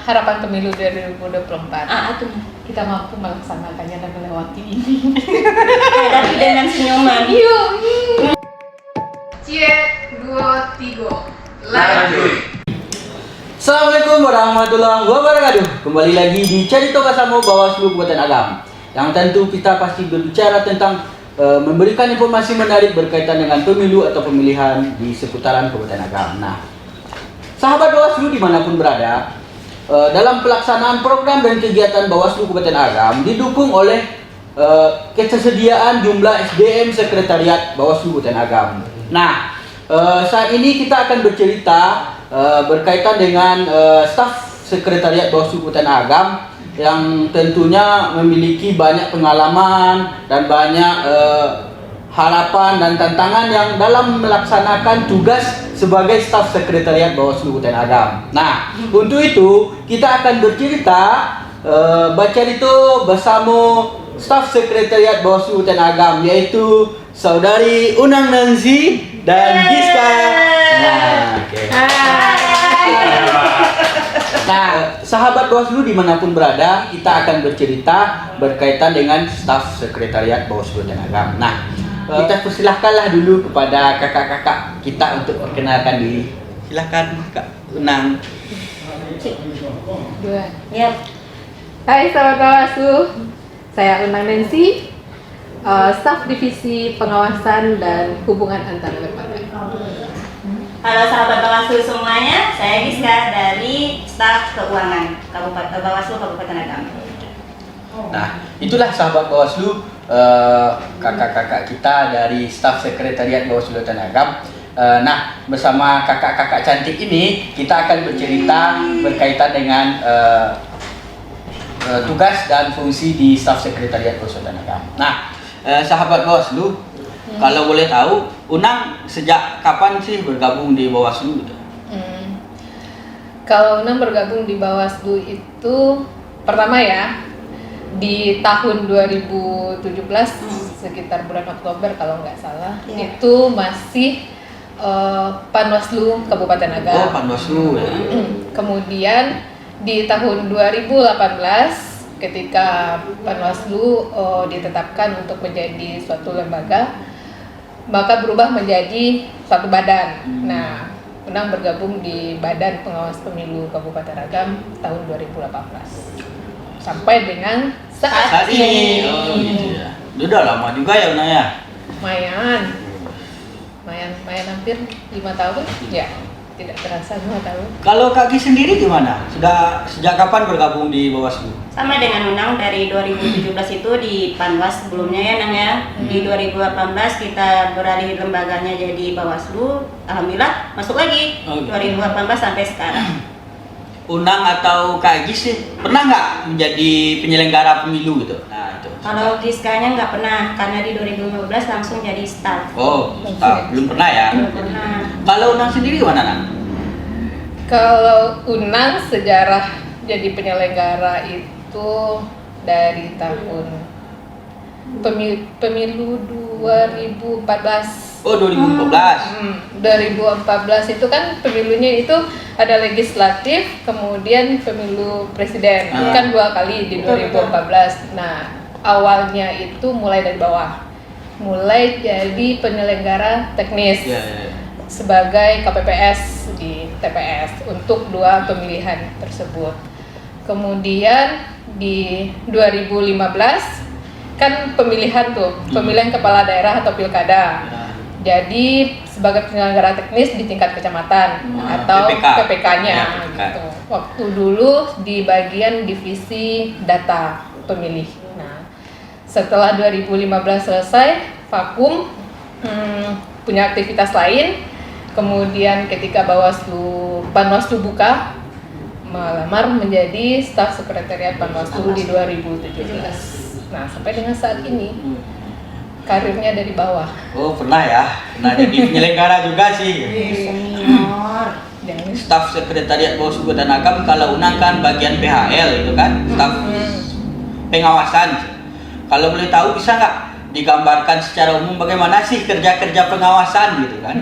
harapan pemilu 2024. Tuh. Kita mampu melaksanakannya dan melewati ini. Hadapi dengan senyuman. Yuk. Cek 2 3. Lanjut. Assalamualaikum warahmatullahi wabarakatuh. Kembali lagi di Cerita Kasamo Bawaslu Kabupaten Agam. Yang tentu kita pasti berbicara tentang memberikan informasi menarik berkaitan dengan pemilu atau pemilihan di seputaran Kabupaten Agam. Nah, sahabat Bawaslu dimanapun berada, dalam pelaksanaan program dan kegiatan Bawaslu Kabupaten Agam didukung oleh ketersediaan jumlah SDM Sekretariat Bawaslu Kabupaten Agam. Nah, saat ini kita akan bercerita berkaitan dengan staf Sekretariat Bawaslu Kabupaten Agam yang tentunya memiliki banyak pengalaman dan banyak harapan dan tantangan yang dalam melaksanakan tugas sebagai staf Sekretariat Bawaslu Kabupaten Agam. Nah, untuk itu kita akan bercerita bercerita bersama staf Sekretariat Bawaslu Kabupaten Agam, yaitu Saudari Unang Nancy dan Giska. Nah, okay. Nah, sahabat Bawaslu dimanapun berada, kita akan bercerita berkaitan dengan staf Sekretariat Bawaslu Kabupaten Agam. Nah, kita persilahkanlah dulu kepada kakak-kakak kita untuk perkenalkan diri. Silahkan Kak Unang. Ya. Hai sahabat Bawaslu, saya Unang Nancy, staf divisi pengawasan dan hubungan antar lembaga. Halo sahabat Bawaslu semuanya, saya Giska dari staf keuangan Kabupaten Bawaslu Kabupaten Agam. Nah, itulah sahabat Bawaslu, kakak-kakak kita dari staf Sekretariat Bawaslu Kabupaten Agam. Nah, bersama kakak-kakak cantik ini kita akan bercerita berkaitan dengan tugas dan fungsi di staf Sekretariat Bawaslu Kabupaten Agam. Nah, sahabat Bawaslu, kalau boleh tahu, Unang sejak kapan sih bergabung di Bawaslu gitu? Kalau Unang bergabung di Bawaslu itu pertama ya di tahun 2017 sekitar bulan Oktober kalau nggak salah, itu masih Panwaslu Kabupaten Agam. Oh, Panwaslu ya. Kemudian di tahun 2018 ketika Panwaslu ditetapkan untuk menjadi suatu lembaga, maka berubah menjadi suatu badan. Nah, Unang bergabung di Badan Pengawas Pemilu Kabupaten Agam tahun 2018 sampai dengan saat ini. Oh, gitu ya. Udah lama juga ya Unang ya? Lumayan hampir 5 tahun ya, tidak terasa 5 tahun. Kalau Kak Gis sendiri gimana? Sudah sejak kapan bergabung di Bawaslu? Sama dengan Unang dari 2017 itu di Panwas sebelumnya ya Nang ya. Di 2018 kita beralih lembaganya jadi Bawaslu. Alhamdulillah masuk lagi 2018 sampai sekarang. Unang atau Kak Gis sih pernah nggak menjadi penyelenggara pemilu gitu? Nah itu. Kalau Giskanya nggak pernah, karena di 2015 langsung jadi staff. Oh, belum pernah ya? Belum pernah. Kalau Unang sendiri gimana Nang? Kalau Unang sejarah jadi penyelenggara itu dari tahun pemilu 2014. Oh, 2014. 2014 itu kan pemilunya itu ada legislatif, kemudian pemilu presiden. Kan 2 kali di 2014. Nah, awalnya itu mulai dari bawah. Mulai jadi penyelenggara teknis. Sebagai KPPS di TPS untuk 2 pemilihan tersebut. Kemudian di 2015 kan pemilihan kepala daerah atau pilkada. Jadi sebagai penyelenggara teknis di tingkat kecamatan atau PPK-nya gitu. Waktu dulu di bagian divisi data pemilih. Nah, setelah 2015 selesai vakum, punya aktivitas lain. Kemudian ketika Panwaslu buka, melamar menjadi staf Sekretariat Panwaslu di 2017. Nah, sampai dengan saat ini karirnya dari bawah. Oh, pernah ya? Nah, jadi penyelenggara juga sih. Senior. Staf Sekretariat Bawaslu Kabupaten Agam, kalau Unang kan bagian PHL itu kan, staf pengawasan. Kalau boleh tahu bisa nggak digambarkan secara umum bagaimana sih kerja-kerja pengawasan gitu kan,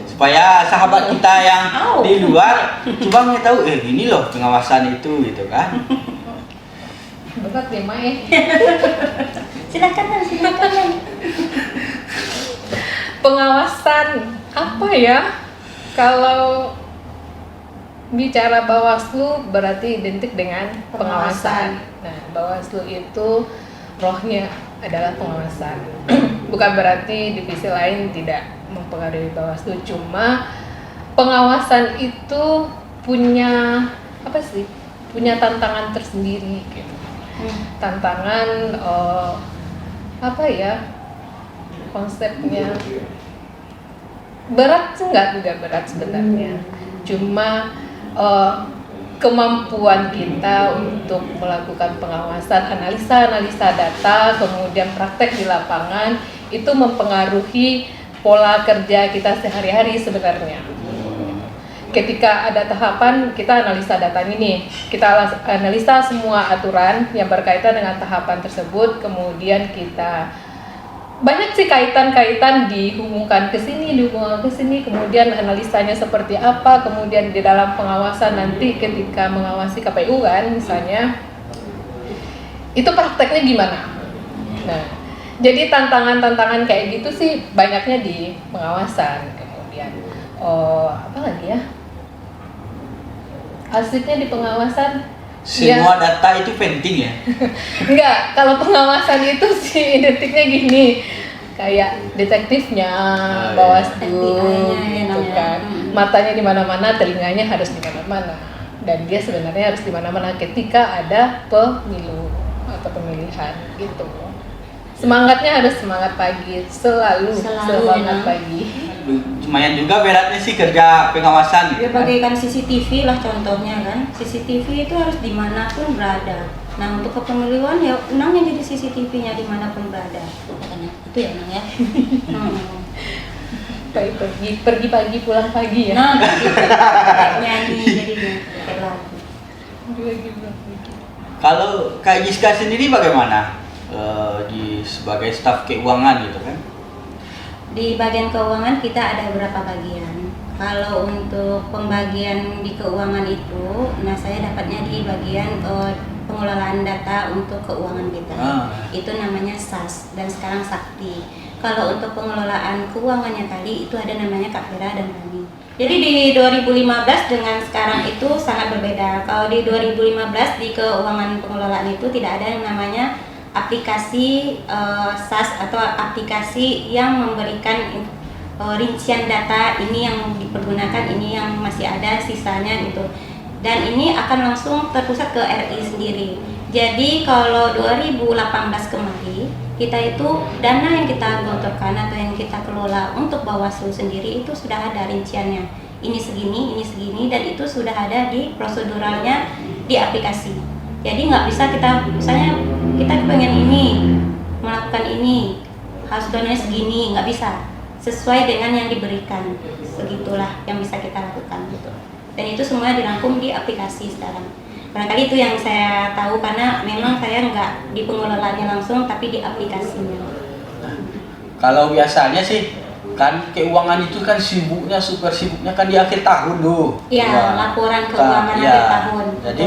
supaya sahabat kita yang di luar coba mengetahui ini loh pengawasan itu gitu kan. Berat deh Mae. Silakan. Pengawasan apa ya? Kalau bicara Bawaslu berarti identik dengan pengawasan. Nah, Bawaslu itu rohnya adalah pengawasan. Bukan berarti divisi lain tidak mempengaruhi Bawaslu, cuma pengawasan itu punya apa sih? Punya tantangan tersendiri gitu. Tantangan apa ya? Konsepnya berat sih, nggak juga berat sebenarnya. Cuma kemampuan kita untuk melakukan pengawasan, analisa data, kemudian praktek di lapangan itu mempengaruhi pola kerja kita sehari-hari sebenarnya. Ketika ada tahapan, kita analisa datanya nih, kita analisa semua aturan yang berkaitan dengan tahapan tersebut, kemudian kita banyak sih kaitan-kaitan dihubungkan ke sini, kemudian analisanya seperti apa, kemudian di dalam pengawasan nanti ketika mengawasi KPU kan misalnya, itu prakteknya gimana. Nah, jadi tantangan-tantangan kayak gitu sih banyaknya di pengawasan. Kemudian, apa lagi ya? Asiknya di pengawasan semua data itu penting ya? Enggak, kalau pengawasan itu sih identiknya gini, kayak detektifnya, Bawaslu, gitu kan. Matanya di mana-mana, telinganya harus di mana-mana, dan dia sebenarnya harus di mana-mana ketika ada pemilu atau pemilihan gitu. Semangatnya harus semangat pagi, selalu semangat pagi. Lumayan juga beratnya sih kerja pengawasan gitu Ya bagaikan CCTV lah contohnya kan. CCTV itu harus dimanapun berada. Nah untuk kepemiluan ya Unangnya jadi CCTV-nya dimanapun berada. Itu ya Unang ya. Pergi pagi pulang pagi ya. Nah gitu. Nyanyi jadinya kayak lagu. Kalau Kak Giska sendiri bagaimana sebagai staf keuangan gitu kan? Di bagian keuangan kita ada beberapa bagian. Kalau untuk pembagian di keuangan itu, nah saya dapatnya di bagian pengelolaan data untuk keuangan kita. Itu namanya SAS dan sekarang Sakti. Kalau untuk pengelolaan keuangannya tadi itu ada namanya Kapera dan Rani. Jadi di 2015 dengan sekarang itu sangat berbeda. Kalau di 2015 di keuangan pengelolaan itu tidak ada yang namanya aplikasi SAS atau aplikasi yang memberikan rincian data ini yang dipergunakan, ini yang masih ada sisanya gitu. Dan ini akan langsung terpusat ke RI sendiri. Jadi kalau 2018 kemarin kita itu dana yang kita gelontorkan atau yang kita kelola untuk Bawaslu sendiri itu sudah ada rinciannya. Ini segini, dan itu sudah ada di proseduralnya di aplikasi. Jadi nggak bisa kita, misalnya kita pengen ini, melakukan ini, harus donanya segini, nggak bisa. Sesuai dengan yang diberikan, segitulah yang bisa kita lakukan gitu. Dan itu semua dirangkum di aplikasi sekarang. Barangkali itu yang saya tahu karena memang saya nggak di pengelolaannya langsung, tapi di aplikasinya. Kalau biasanya sih kan keuangan itu kan super sibuknya kan di akhir tahun tuh. Iya, laporan keuangan akhir tahun. Jadi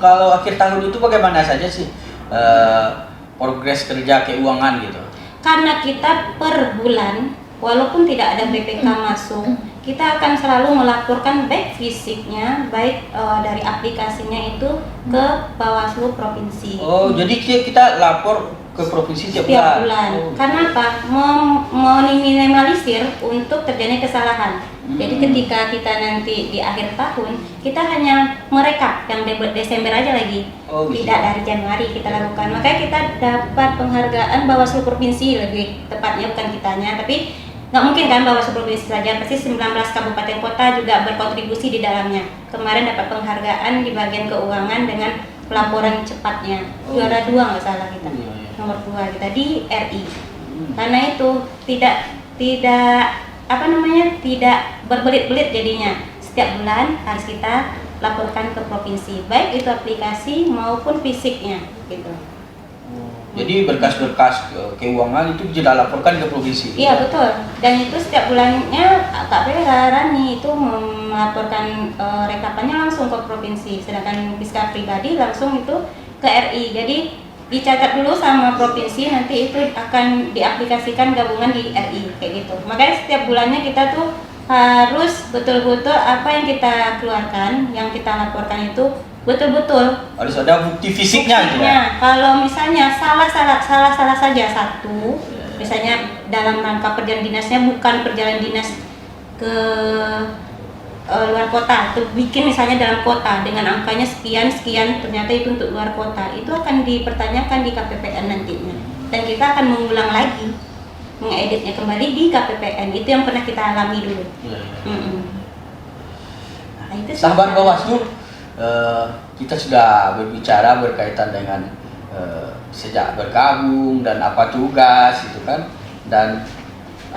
kalau akhir tahun itu bagaimana saja sih progres kerja keuangan gitu? Karena kita per bulan, walaupun tidak ada BPK masuk, kita akan selalu melaporkan baik fisiknya, baik dari aplikasinya itu ke Bawaslu Provinsi. Oh, jadi kita lapor ke provinsi tiap bulan. Karena apa? Meminimalisir untuk terjadinya kesalahan. Jadi ketika kita nanti di akhir tahun, kita hanya merekap yang Desember aja lagi. Tidak dari Januari kita lakukan. Makanya kita dapat penghargaan Bawaslu Provinsi, lebih tepatnya bukan kitanya, tapi nggak mungkin kan Bawaslu Provinsi saja, pasti 19 kabupaten kota juga berkontribusi di dalamnya. Kemarin dapat penghargaan di bagian keuangan dengan pelaporan cepatnya, juara 2 nggak salah kita, nomor 2 kita di RI. Karena itu tidak berbelit-belit jadinya. Setiap bulan harus kita laporkan ke provinsi, baik itu aplikasi maupun fisiknya gitu. Jadi berkas-berkas keuangan itu tidak laporkan ke provinsi. Iya betul. Dan itu setiap bulannya Kak Vera Rani itu melaporkan rekapannya langsung ke provinsi, sedangkan Giska pribadi langsung itu ke RI. Jadi dicatat dulu sama provinsi, nanti itu akan diaplikasikan gabungan di RI kayak gitu. Makanya setiap bulannya kita tuh harus betul-betul apa yang kita keluarkan, yang kita laporkan itu betul-betul Harus ada bukti fisiknya gitu ya. buktinya. Kalau misalnya salah saja satu, misalnya dalam rangka perjalanan dinasnya bukan perjalanan dinas ke luar kota, itu bikin misalnya dalam kota dengan angkanya sekian ternyata itu untuk luar kota, itu akan dipertanyakan di KPPN nantinya, dan kita akan mengulang lagi mengeditnya kembali di KPPN. Itu yang pernah kita alami dulu. Nah, itu Sahabat Bawaslu, kita sudah berbicara berkaitan dengan sejak bergabung dan apa tugas itu kan, dan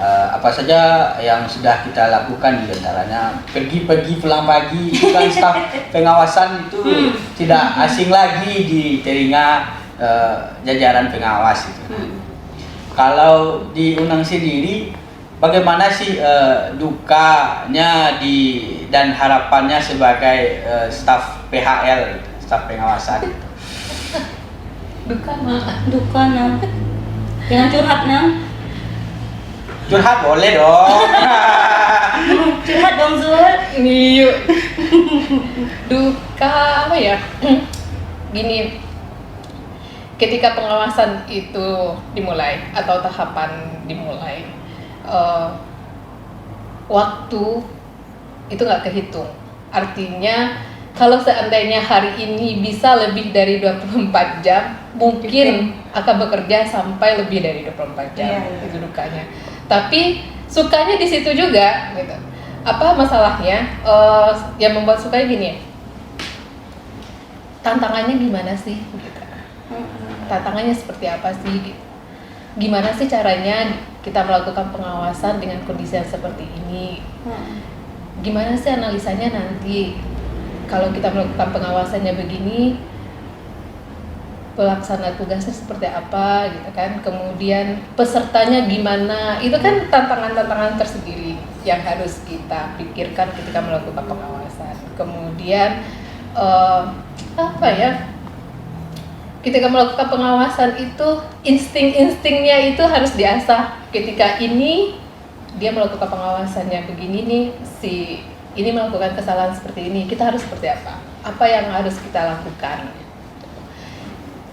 apa saja yang sudah kita lakukan, di antaranya pergi pulang pagi itu kan staf pengawasan itu tidak asing lagi di telinga jajaran pengawas itu. Kalau di Unang sendiri bagaimana sih dukanya dan harapannya sebagai staf PHL, staf pengawasan? Duka Nam. Jangan curhat Nam. Curhat boleh dong. Curhat dong Zul. Iya. Duka apa ya? Gini, ketika pengawasan itu dimulai atau tahapan dimulai, waktu itu nggak kehitung. Artinya kalau seandainya hari ini bisa lebih dari 24 jam, mungkin akan bekerja sampai lebih dari 24 jam. Itu dukanya. Tapi sukanya di situ juga gitu. Apa masalahnya? Yang membuat sukanya gini ya. Tantangannya gimana sih gitu. Tantangannya seperti apa sih gitu. Gimana sih caranya kita melakukan pengawasan dengan kondisi yang seperti ini? Gimana sih analisanya nanti kalau kita melakukan pengawasannya begini, pelaksana tugasnya seperti apa gitu kan? Kemudian pesertanya gimana? Itu kan tantangan-tantangan tersendiri yang harus kita pikirkan ketika melakukan pengawasan. Kemudian apa ya? Ketika melakukan pengawasan itu insting-instingnya itu harus diasah. Ketika ini dia melakukan pengawasannya begini nih, si ini melakukan kesalahan seperti ini, kita harus seperti apa? Apa yang harus kita lakukan?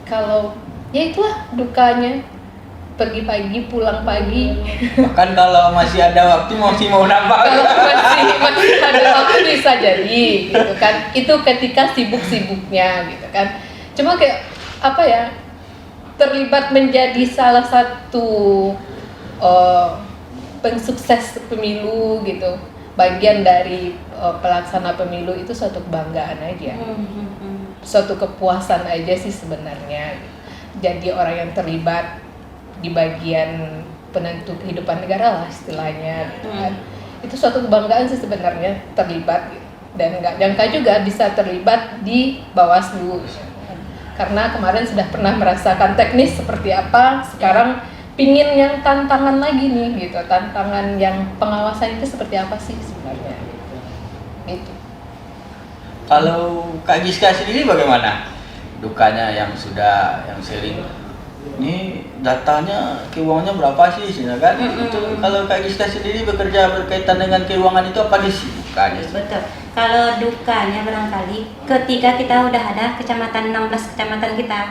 Kalau ya itulah dukanya, pergi pagi pulang pagi. Bahkan kalau masih ada waktu masih mau nambah. Kalau masih ada waktu bisa jadi gitu kan. Itu ketika sibuk-sibuknya gitu kan. Cuma kayak apa ya, terlibat menjadi salah satu pensukses pemilu gitu, bagian dari pelaksana pemilu, itu suatu kebanggaan aja, suatu kepuasan aja sih sebenarnya. Jadi orang yang terlibat di bagian penentu kehidupan negara lah istilahnya gitu kan. Itu suatu kebanggaan sih sebenarnya terlibat gitu. Dan nggak jangka juga bisa terlibat di Bawaslu gitu. Karena kemarin sudah pernah merasakan teknis seperti apa, sekarang pingin yang tantangan lagi nih gitu, tantangan yang pengawasan itu seperti apa sih sebenarnya gitu. Kalau Kak Giska sendiri bagaimana dukanya yang sering ini datanya keuangannya berapa sih sebenarnya kan? Itu kalau Kak Giska sendiri bekerja berkaitan dengan keuangan itu apa dukanya? Betul. Kalau dukanya barangkali ketika kita udah ada 16 kecamatan kita.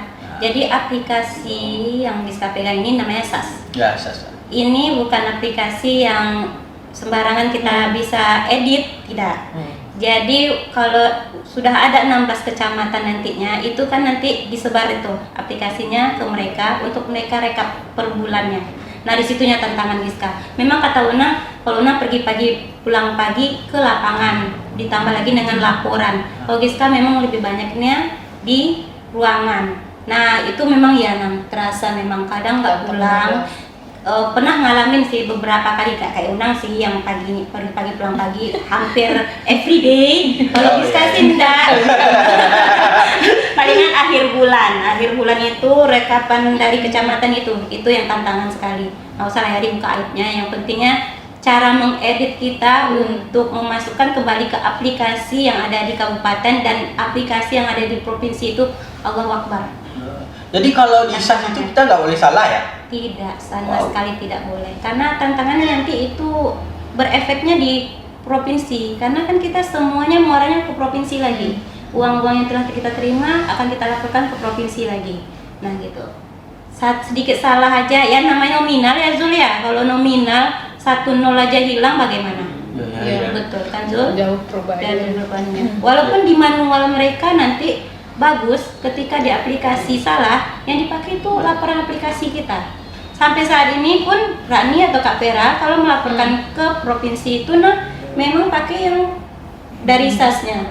Jadi aplikasi yang Giska pegang ini namanya SAS. Ya, SAS. Ini bukan aplikasi yang sembarangan kita bisa edit, tidak. Jadi kalau sudah ada 16 kecamatan nantinya, itu kan nanti disebar itu aplikasinya ke mereka untuk mereka rekap per bulannya. Nah disitunya tantangan Giska. Memang kata Una, kalau Una pergi pagi pulang pagi ke lapangan, ditambah lagi dengan laporan. Kalau Giska memang lebih banyaknya di ruangan. Nah itu memang ya terasa memang kadang nggak pulang. Pernah ngalamin sih beberapa kali kayak Unang sih yang pagi pulang pagi hampir everyday. Kalau Giska sih enggak. Palingan akhir bulan akhir bulan itu rekapan dari kecamatan itu yang tantangan sekali. Nggak usah ya dibuka aibnya, yang pentingnya cara mengedit kita untuk memasukkan kembali ke aplikasi yang ada di kabupaten dan aplikasi yang ada di provinsi itu. Allahu Akbar. Jadi kalau di SAS itu kita nggak boleh salah ya? Tidak, sama sekali tidak boleh. Karena tantangannya nanti itu berefeknya di provinsi. Karena kan kita semuanya muaranya ke provinsi lagi. Uang-uang yang telah kita terima akan kita laporkan ke provinsi lagi. Nah gitu. Sedikit salah aja, ya namanya nominal ya Zul ya. Kalau nominal 1 nol aja hilang bagaimana? Ya. Betul kan Zul? Jauh perubahannya. Walaupun di manual mereka nanti bagus, ketika di aplikasi salah, yang dipakai itu laporan aplikasi kita. Sampai saat ini pun Rani atau Kak Vera kalau melaporkan ke provinsi itu memang pakai yang dari SAS-nya.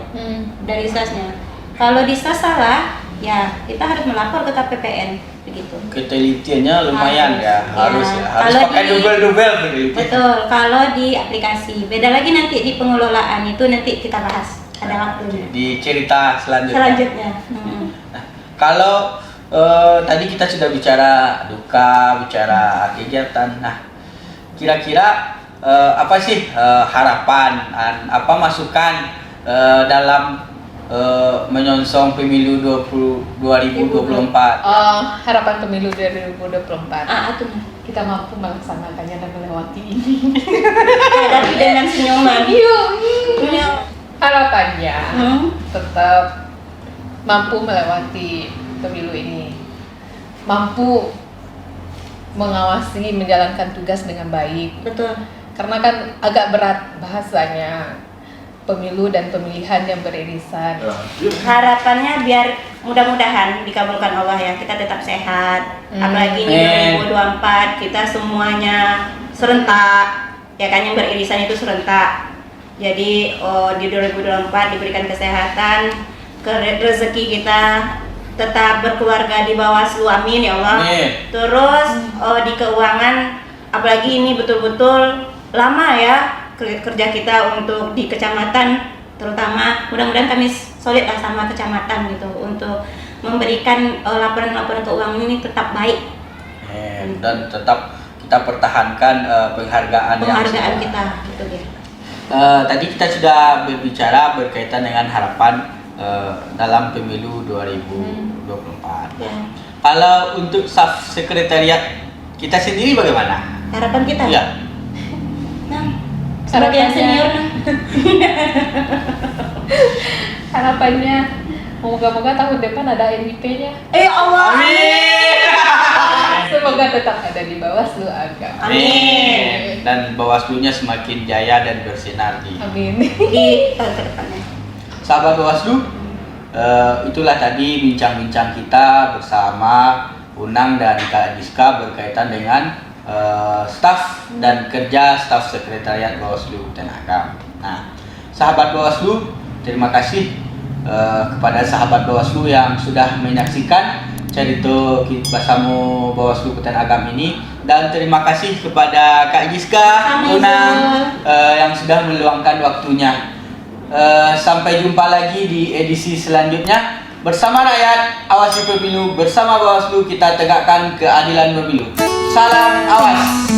Dari SAS-nya. Kalau di SAS salah, ya kita harus melapor ke KPPN begitu. Ketelitiannya lumayan harus Kalau pakai double penelitian. Betul, kalau di aplikasi. Beda lagi nanti di pengelolaan itu nanti kita bahas. Ada waktunya. Di cerita selanjutnya. Nah, kalau tadi kita sudah bicara duka, bicara kegiatan. Nah, kira-kira apa sih harapan, apa masukan dalam menyongsong pemilu 2024? Harapan pemilu 2024. Tuh. Kita mampu melaksanakannya dan melewati ini. Tapi dengan senyuman. Harapannya tetap mampu melewati pemilu ini, mampu mengawasi menjalankan tugas dengan baik. Betul. Karena kan agak berat bahasanya pemilu dan pemilihan yang beririsan. Harapannya biar mudah-mudahan dikabulkan Allah ya, kita tetap sehat. Apalagi ini 2024 kita semuanya serentak, ya kan, yang beririsan itu serentak. Jadi di 2024 diberikan kesehatan, rezeki kita tetap berkeluarga di Bawaslu, amin ya Allah. Terus di keuangan, apalagi ini betul-betul lama ya kerja kita untuk di kecamatan, terutama mudah-mudahan kami solid lah sama kecamatan gitu untuk memberikan laporan-laporan keuangan ini tetap baik dan tetap kita pertahankan penghargaan kita gitu dia. Tadi kita sudah berbicara berkaitan dengan harapan dalam pemilu 2024. Kalau untuk staf sekretariat kita sendiri bagaimana? Harapan kita? Ya. Sebagai yang senior Harapannya moga-moga tahun depan ada NIP-nya. Allah. Amin. Semoga tetap ada di Bawaslu Agam. Amin. Dan Bawaslunya semakin jaya dan bersinar di tahun ke depannya. Sahabat Bawaslu, itulah tadi bincang-bincang kita bersama Unang dan Kak Giska berkaitan dengan staf dan kerja staf sekretariat Bawaslu Agam. Nah, sahabat Bawaslu, terima kasih kepada sahabat Bawaslu yang sudah menyaksikan cerita bersama Bawaslu Agam ini, dan terima kasih kepada Kak Giska, Unang yang sudah meluangkan waktunya. Sampai jumpa lagi di edisi selanjutnya. Bersama rakyat, awasi pemilu. Bersama Bawaslu, kita tegakkan keadilan pemilu. Salam awas.